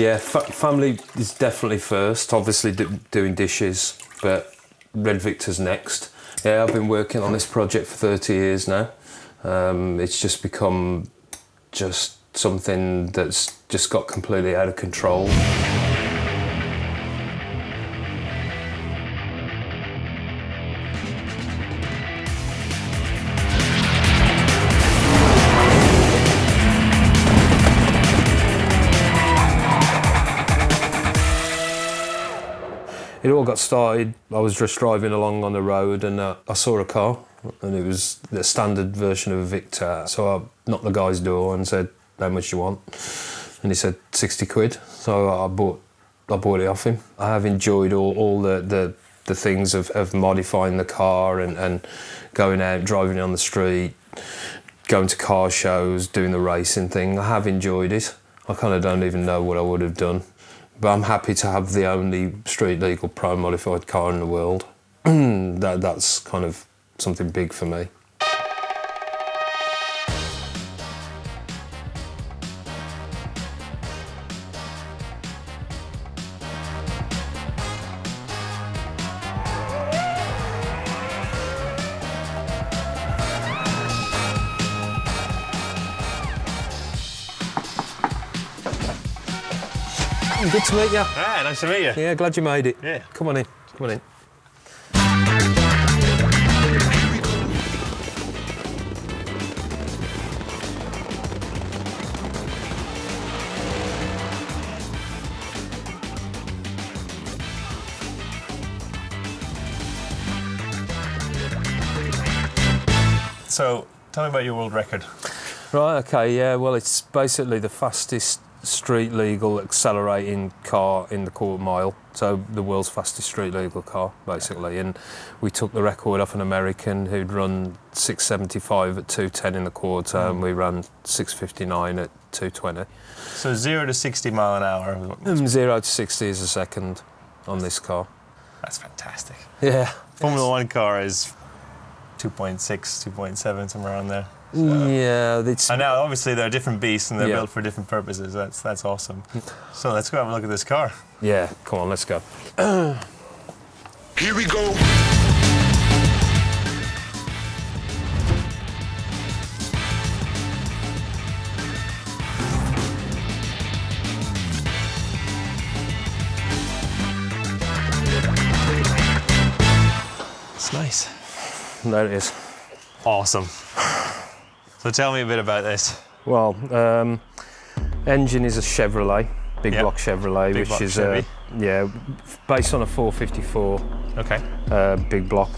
Yeah, family is definitely first. Obviously doing dishes, but RedVictor's next. Yeah, I've been working on this project for 30 years now. It's just become just something that's just got completely out of control. It all got started, I was just driving along on the road and I saw a car and it was the standard version of a Victor. So I knocked the guy's door and said, how much do you want? And he said 60 quid. So I bought it off him. I have enjoyed all the things of modifying the car and going out, driving it on the street, going to car shows, doing the racing thing. I have enjoyed it. I kind of don't even know what I would have done. But I'm happy to have the only street legal pro modified car in the world. That's kind of something big for me. Good to meet you. Ah, nice to meet you. Yeah, glad you made it. Yeah. Come on in, come on in. So, tell me about your world record. Right, okay, yeah, well, it's basically the fastest street legal accelerating car in the quarter mile, so the world's fastest street legal car basically. And we took the record off an American who'd run 675 at 210 in the quarter, and we ran 659 at 220. So 0 to 60 mile an hour. 0 to 60 is a second on this car. That's fantastic. Yeah. Formula One car is 2.6, 2.7, somewhere around there. So. Yeah, it's... And now, obviously, they're different beasts and they're Yeah. built for different purposes. That's awesome. So let's go have a look at this car. Yeah, come on, let's go. Here we go. It's nice. There it is. Awesome. So tell me a bit about this. Well, engine is a Chevrolet, big block Chevrolet, Big which block is Chevy. yeah, based on a 454 Okay. big block,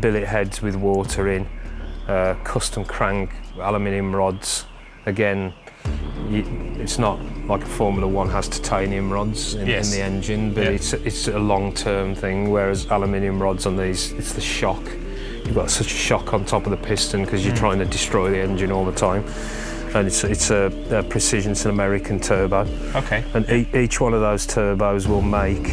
billet heads with water in, custom crank, aluminium rods. Again, it's not like a Formula One has titanium rods in the engine, but it's a long-term thing. Whereas aluminium rods on these, it's the shock. You've got such a shock on top of the piston because you're trying to destroy the engine all the time. And it's a precision, it's an American turbo. Okay. And each one of those turbos will make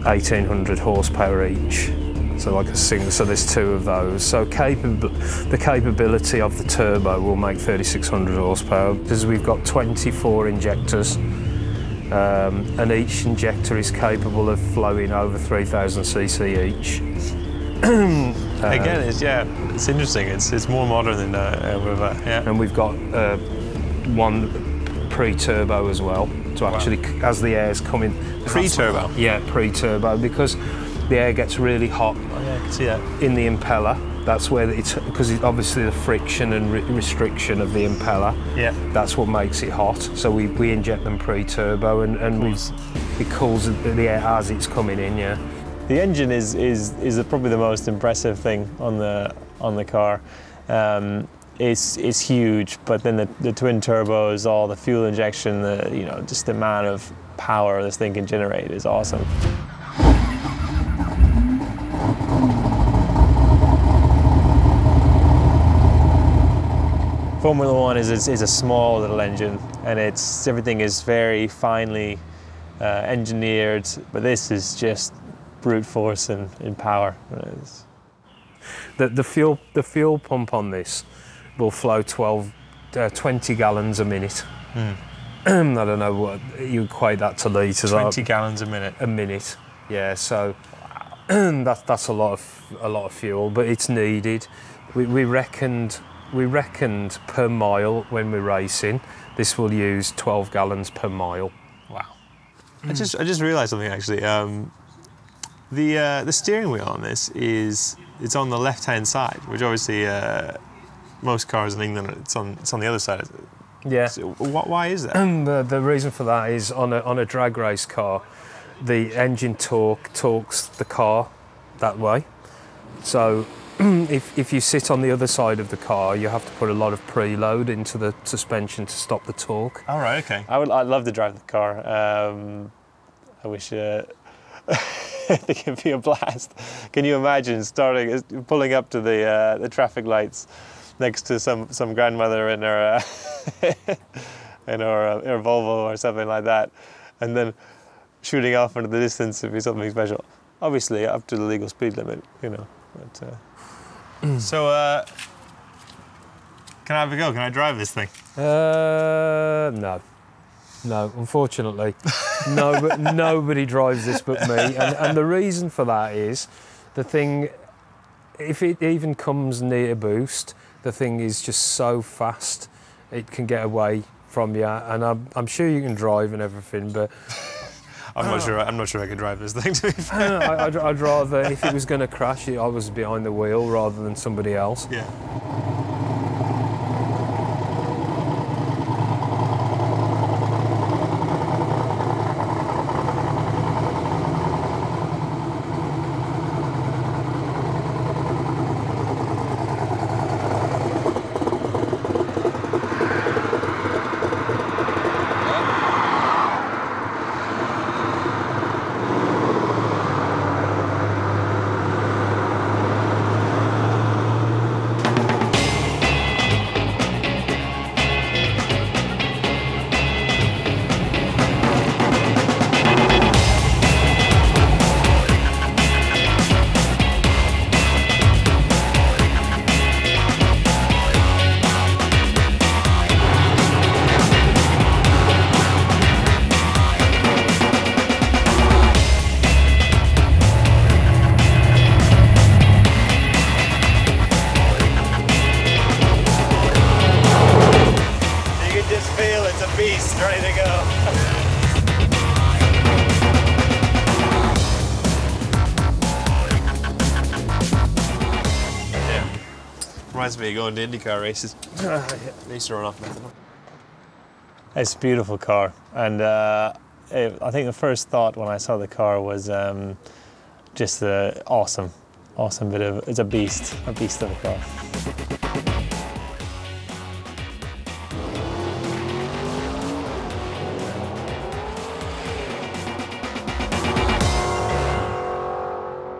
1,800 horsepower each. So like a single, so there's two of those. So the capability of the turbo will make 3,600 horsepower because we've got 24 injectors. And each injector is capable of flowing over 3,000 cc each. Again, it's interesting. It's more modern than And we've got one pre-turbo as well to actually, as the air's coming. Pre-turbo? Yeah, pre-turbo, because the air gets really hot. Oh, yeah, I can see that. In the impeller. That's where because obviously the friction and restriction of the impeller. Yeah. That's what makes it hot. So we inject them pre-turbo and it cools the air as it's coming in. Yeah. The engine is probably the most impressive thing on the car. It's huge, but then the twin turbos, all the fuel injection, just the amount of power this thing can generate is awesome. Formula One is a small little engine, and everything is very finely engineered, but this is just brute force and in power. The fuel pump on this will flow 20 gallons a minute. I don't know what you equate that to litres. 20 gallons a minute. A minute, yeah. So that's a lot of fuel, but it's needed. We reckoned per mile when we're racing. This will use 12 gallons per mile. Wow. I just realised something actually. The steering wheel on this it's on the left-hand side, which obviously most cars in England it's on the other side. Yeah. So why is that? The reason for that is on a drag race car, the engine torques the car that way. So if you sit on the other side of the car, you have to put a lot of preload into the suspension to stop the torque. All right, okay. I'd love to drive the car. I wish I think it'd be a blast. Can you imagine pulling up to the traffic lights next to some grandmother in her her Volvo or something like that, and then shooting off into the distance would be something special. Obviously, up to the legal speed limit, you know. But, so, can I have a go? Can I drive this thing? No, unfortunately. Nobody drives this but me. And the reason for that is, the thing, if it even comes near boost, the thing is just so fast, it can get away from you. And I'm sure you can drive and everything, but... I'm not sure I could drive this thing, to be fair. I'd rather, if it was going to crash, I was behind the wheel rather than somebody else. Yeah. Ready to go. Yeah. Reminds me of going to IndyCar races. They used to run off methanol. It's a beautiful car, and I think the first thought when I saw the car was just awesome bit of, it's a beast of a car.